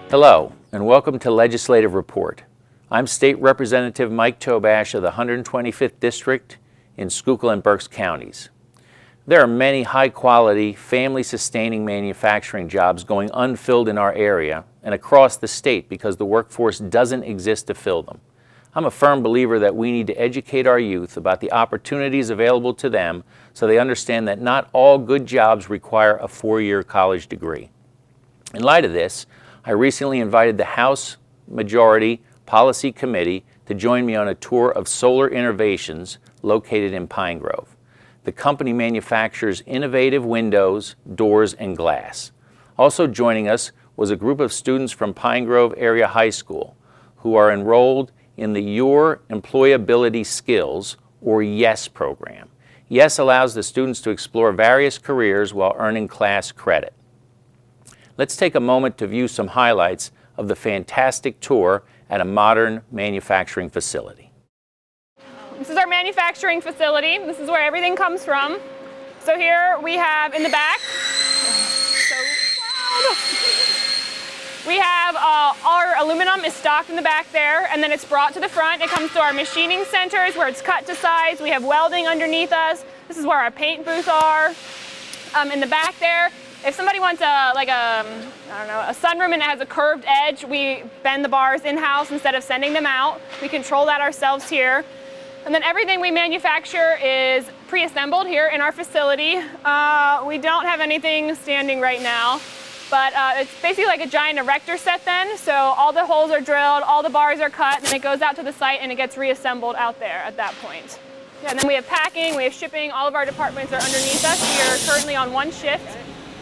Hello, and welcome to Legislative Report. I'm State Representative Mike Tobash of the 125th District in Schuylkill and Berks counties. There are many high-quality, family-sustaining manufacturing jobs going unfilled in our area and across the state because the workforce doesn't exist to fill them. I'm a firm believer that we need to educate our youth about the opportunities available to them so they understand that not all good jobs require a 4-year college degree. In light of this, I recently invited the House Majority Policy Committee to join me on a tour of Solar Innovations located in Pine Grove. The company manufactures innovative windows, doors, and glass. Also joining us was a group of students from Pine Grove Area High School who are enrolled in the Your Employability Skills, or YES program. YES allows the students to explore various careers while earning class credit. Let's take a moment to view some highlights of the fantastic tour at a modern manufacturing facility. This is our manufacturing facility. This is where everything comes from. So here we have in the back, so loud. We have our aluminum is stocked in the back there, and then it's brought to the front. It comes to our machining centers where it's cut to size. We have welding underneath us. This is where our paint booths are. In the back there, if somebody wants a sunroom and it has a curved edge, we bend the bars in-house instead of sending them out. We control that ourselves here. And then everything we manufacture is pre-assembled here in our facility. We don't have anything standing right now, but it's basically like a giant erector set then. So all the holes are drilled, all the bars are cut, then it goes out to the site and it gets reassembled out there at that point. Yeah, and then we have packing, we have shipping, all of our departments are underneath us. We are currently on one shift.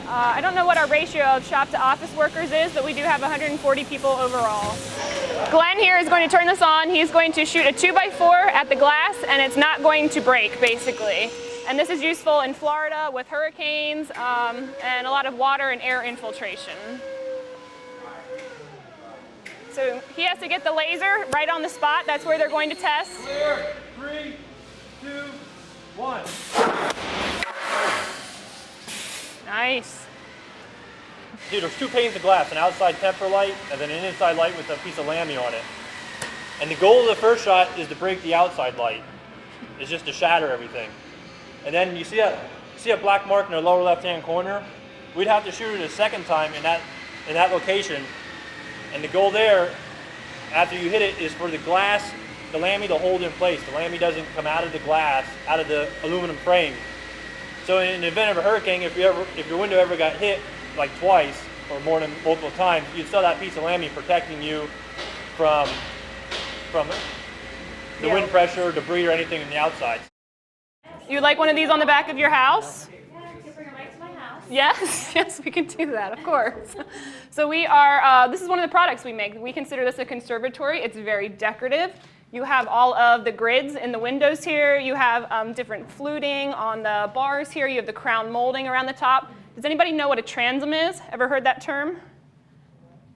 I don't know what our ratio of shop to office workers is, but we do have 140 people overall. Glenn here is going to turn this on. He's going to shoot a 2x4 at the glass, and it's not going to break, basically. And this is useful in Florida with hurricanes and a lot of water and air infiltration. So he has to get the laser right on the spot. That's where they're going to test. Clear. 3, 2, 1. Nice. Dude, there's 2 panes of glass, an outside temper light and then an inside light with a piece of lamy on it. And the goal of the first shot is to break the outside light. It's just to shatter everything. And then you see a black mark in the lower left-hand corner. We'd have to shoot it a second time in that location. And the goal there, after you hit it, is for the glass, the lamy to hold in place. The lamy doesn't come out of the glass, out of the aluminum frame. So in the event of a hurricane, if your window ever got hit like twice or more than multiple times, you'd still have that piece of lamy protecting you from the wind pressure, debris, or anything on the outside. You'd like one of these on the back of your house? Yeah, you can bring it right to my house. Yes, yes, we can do that, of course. So we are, this is one of the products we make. We consider this a conservatory. It's very decorative. You have all of the grids in the windows here. You have different fluting on the bars here. You have the crown molding around the top. Does anybody know what a transom is? Ever heard that term?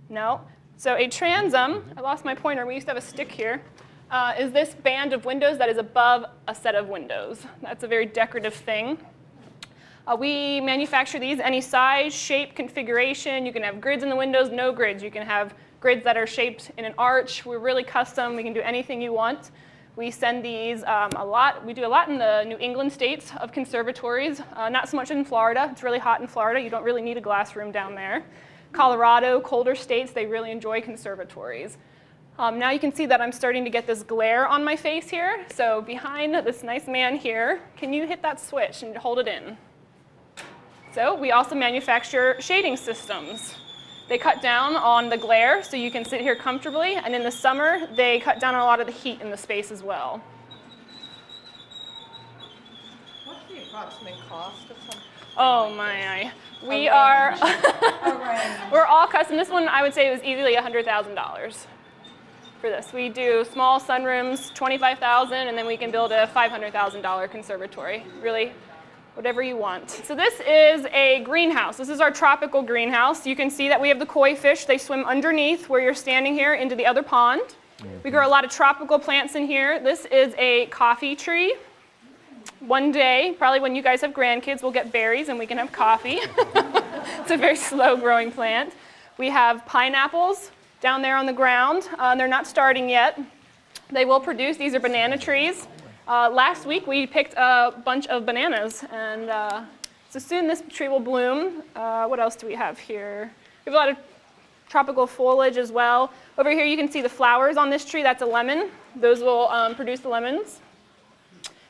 No? So a transom, I lost my pointer. We used to have a stick here. Is this band of windows that is above a set of windows. That's a very decorative thing. We manufacture these any size, shape, configuration. You can have grids in the windows, no grids. You can have grids that are shaped in an arch. We're really custom. We can do anything you want. We send these a lot. We do a lot in the New England states of conservatories, not so much in Florida. It's really hot in Florida. You don't really need a glass room down there. Colorado, colder states, they really enjoy conservatories. Now you can see that I'm starting to get this glare on my face here. So behind this nice man here, can you hit that switch and hold it in? So we also manufacture shading systems. They cut down on the glare so you can sit here comfortably, and in the summer, they cut down on a lot of the heat in the space as well. What's the approximate cost of something? Oh my, we are, we're all custom. This one, I would say, was easily $100,000 for this. We do small sunrooms, $25,000, and then we can build a $500,000 conservatory. Really, whatever you want. So this is a greenhouse. This is our tropical greenhouse. You can see that we have the koi fish. They swim underneath where you're standing here into the other pond. We grow a lot of tropical plants in here. This is a coffee tree. One day, probably when you guys have grandkids, we'll get berries and we can have coffee. It's a very slow growing plant. We have pineapples down there on the ground. They're not starting yet. They will produce. These are banana trees. Last week we picked a bunch of bananas, and so soon this tree will bloom. What else do we have here? We have a lot of tropical foliage as well. Over here you can see the flowers on this tree. That's a lemon. Those will produce the lemons.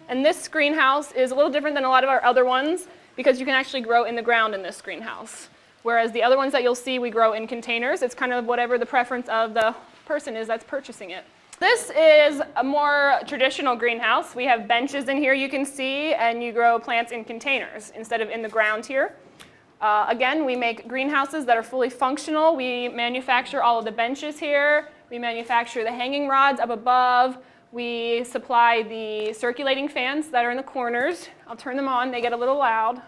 And this greenhouse is a little different than a lot of our other ones because you can actually grow in the ground in this greenhouse. Whereas the other ones that you'll see, we grow in containers. It's kind of whatever the preference of the person is that's purchasing it. This is a more traditional greenhouse. We have benches in here you can see, and you grow plants in containers instead of in the ground here. Again, we make greenhouses that are fully functional. We manufacture all of the benches here. We manufacture the hanging rods up above. We supply the circulating fans that are in the corners. I'll turn them on. They get a little loud.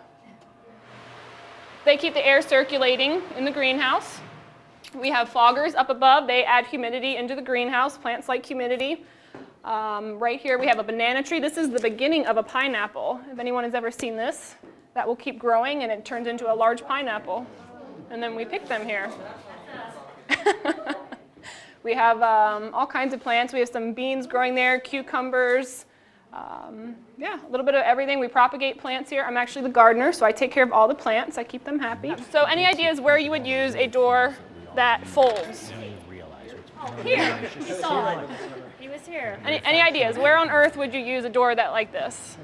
They keep the air circulating in the greenhouse. We have foggers up above. They add humidity into the greenhouse. Plants like humidity. Right here we have a banana tree. This is the beginning of a pineapple. If anyone has ever seen this, that will keep growing and it turns into a large pineapple. And then we pick them here. We have all kinds of plants. We have some beans growing there, cucumbers. Yeah, a little bit of everything. We propagate plants here. I'm actually the gardener, so I take care of all the plants. I keep them happy. So any ideas where you would use a door that folds? Here, he saw it. He was here. Any ideas? Where on earth would you use a door that like this?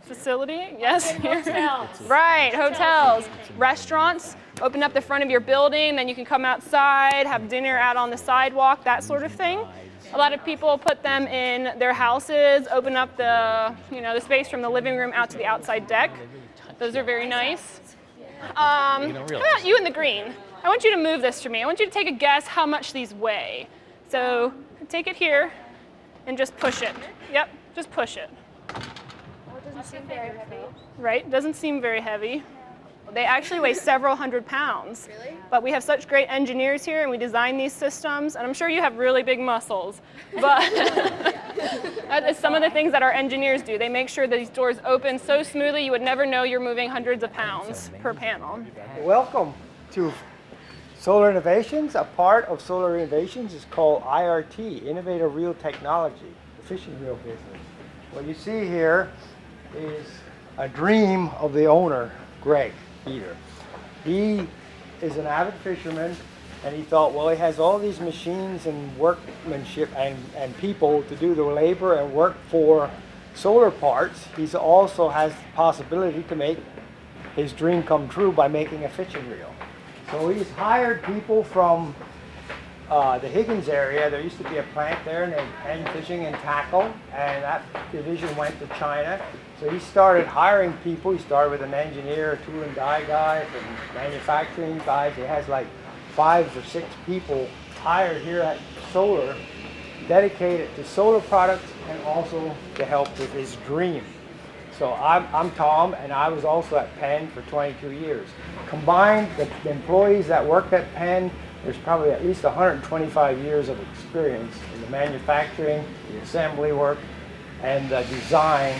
Facility? Yes. Hotels. Right, hotels, restaurants. Open up the front of your building, then you can come outside, have dinner out on the sidewalk, that sort of thing. A lot of people put them in their houses, open up the, the space from the living room out to the outside deck. Those are very nice. How about you in the green? I want you to move this for me. I want you to take a guess how much these weigh. So take it here and just push it. Yep, just push it. Oh, it doesn't seem very heavy. Right, doesn't seem very heavy. They actually weigh several hundred pounds. Really? But we have such great engineers here and we design these systems, and I'm sure you have really big muscles, but that is some of the things that our engineers do. They make sure that these doors open so smoothly you would never know you're moving hundreds of pounds per panel. Welcome to Solar Innovations. A part of Solar Innovations is called IRT, Innovative Reel Technology, the fishing reel business. What you see here is a dream of the owner, Greg Peter. He is an avid fisherman, and he thought, well, he has all these machines and workmanship and people to do the labor and work for solar parts. He also has the possibility to make his dream come true by making a fishing reel. So he's hired people from the Higgins area. There used to be a plant there named Penn Fishing and Tackle, and that division went to China. So he started hiring people. He started with an engineer, a tool and die guy, and manufacturing guys. He has like 5 or 6 people hired here at Solar, dedicated to solar products and also to help with his dream. So I'm Tom, and I was also at Penn for 22 years. Combined, the employees that worked at Penn, there's probably at least 125 years of experience in the manufacturing, the assembly work, and the design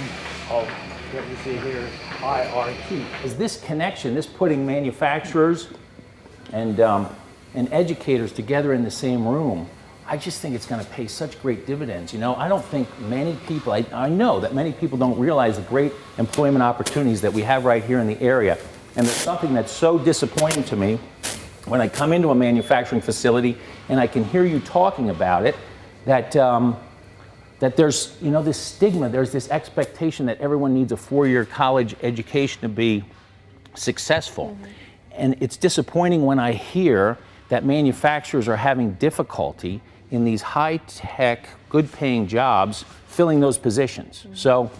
of what you see here, IRT. Is this connection, this putting manufacturers and educators together in the same room, I just think it's going to pay such great dividends. I don't think many people, I know that many people don't realize the great employment opportunities that we have right here in the area. And there's something that's so disappointing to me when I come into a manufacturing facility and I can hear you talking about it, that there's this stigma, there's this expectation that everyone needs a 4-year college education to be successful. Mm-hmm. And it's disappointing when I hear that manufacturers are having difficulty in these high-tech, good-paying jobs filling those positions. Mm-hmm. So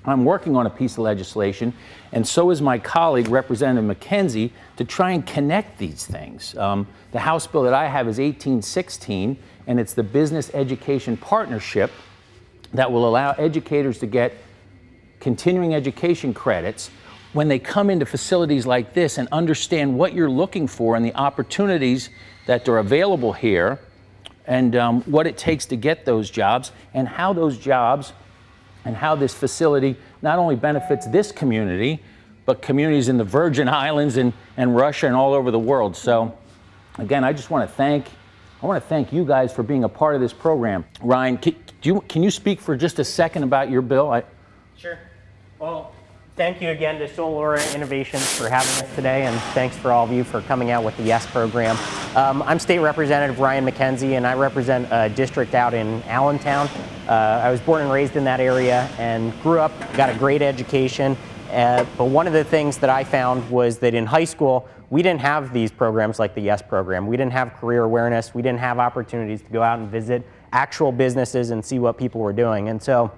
I'm working on a piece of legislation, and so is my colleague, Representative McKenzie, to try and connect these things. The House bill that I have is 1816, and it's the Business Education Partnership that will allow educators to get continuing education credits when they come into facilities like this and understand what you're looking for and the opportunities that are available here, and what it takes to get those jobs, and how those jobs and how this facility not only benefits this community, but communities in the Virgin Islands and and Russia and all over the world. So again, I just want to thank you guys for being a part of this program. Ryan, can you speak for just a second about your bill? Sure. Well, thank you again to Solar Innovations for having us today, and thanks for all of you for coming out with the YES program. I'm State Representative Ryan McKenzie, and I represent a district out in Allentown. I was born and raised in that area and grew up, got a great education. But one of the things that I found was that in high school, we didn't have these programs like the YES program. We didn't have career awareness. We didn't have opportunities to go out and visit actual businesses and see what people were doing. And so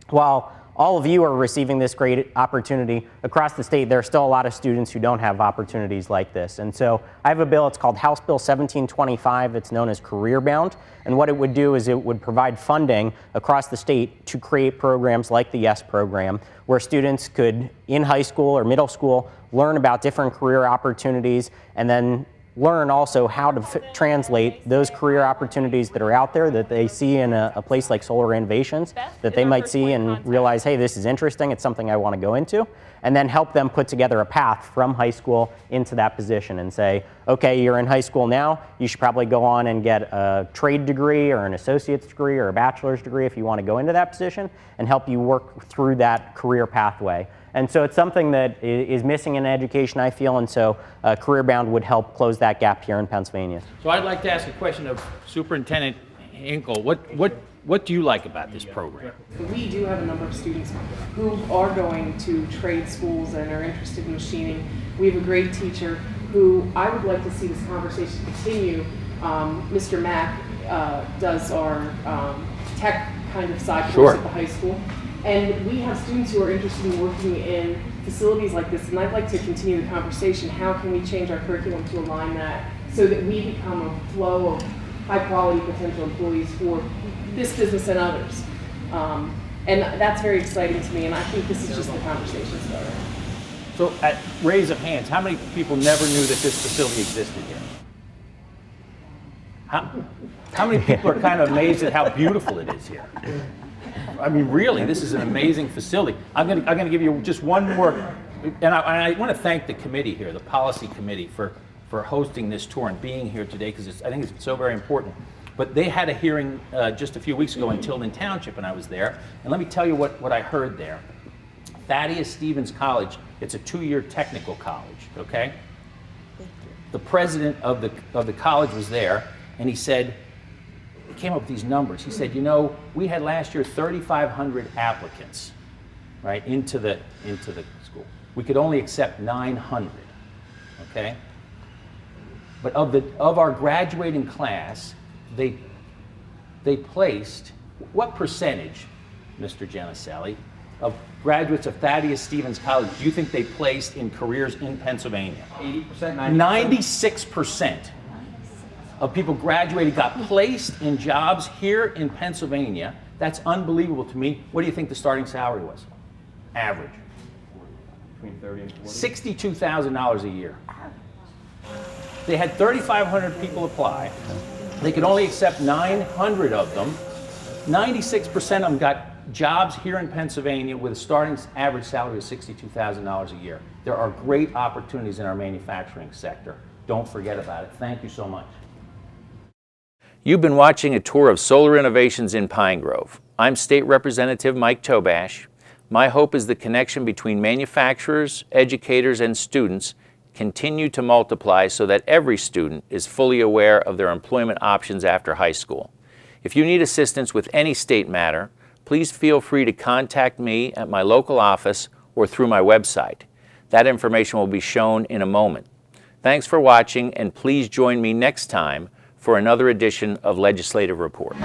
while all of you are receiving this great opportunity across the state, there are still a lot of students who don't have opportunities like this. And so I have a bill, it's called House Bill 1725. It's known as Career Bound. And what it would do is it would provide funding across the state to create programs like the YES program, where students could, in high school or middle school, learn about different career opportunities and then learn also how to translate those career opportunities that are out there that they see in a place like Solar Innovations, that they might see and realize, hey, this is interesting, it's something I want to go into, and then help them put together a path from high school into that position and say, okay, you're in high school now, you should probably go on and get a trade degree or an associate's degree or a bachelor's degree if you want to go into that position, and help you work through that career pathway. And so it's something that is missing in education, I feel, and so Career Bound would help close that gap here in Pennsylvania. So I'd like to ask a question of Superintendent Hinkle. What do you like about this program? We do have a number of students who are going to trade schools and are interested in machining. We have a great teacher who I would like to see this conversation continue. Mr. Mack does our tech kind of side course at the high school. And we have students who are interested in working in facilities like this, and I'd like to continue the conversation. How can we change our curriculum to align that so that we become a flow of high-quality potential employees for this business and others? And that's very exciting to me, and I think this is just the conversation starter. So at raise of hands, how many people never knew that this facility existed here? How many people are kind of amazed at how beautiful it is here? I mean, really, this is an amazing facility. I'm going to give you just one more, and I want to thank the committee here, the policy committee, for hosting this tour and being here today, because I think it's so very important. But they had a hearing just a few weeks ago in Tilden Township, and I was there. And let me tell you what I heard there. Thaddeus Stevens College, it's a 2-year technical college, okay? The president of the college was there, and he said, he came up with these numbers. He said, you know, we had last year 3,500 applicants, right, into the school. We could only accept 900, okay? But of our graduating class, they placed, what percentage, Mr. Giannicelli, of graduates of Thaddeus Stevens College do you think they placed in careers in Pennsylvania? 80%, 96% of people graduated got placed in jobs here in Pennsylvania. That's unbelievable to me. What do you think the starting salary was? Average. Between 30 and 40. $62,000 a year. They had 3,500 people apply. They could only accept 900 of them. 96% of them got jobs here in Pennsylvania with a starting average salary of $62,000 a year. There are great opportunities in our manufacturing sector. Don't forget about it. Thank you so much. You've been watching a tour of Solar Innovations in Pine Grove. I'm State Representative Mike Tobash. My hope is the connection between manufacturers, educators, and students continue to multiply so that every student is fully aware of their employment options after high school. If you need assistance with any state matter, please feel free to contact me at my local office or through my website. That information will be shown in a moment. Thanks for watching, and please join me next time for another edition of Legislative Report.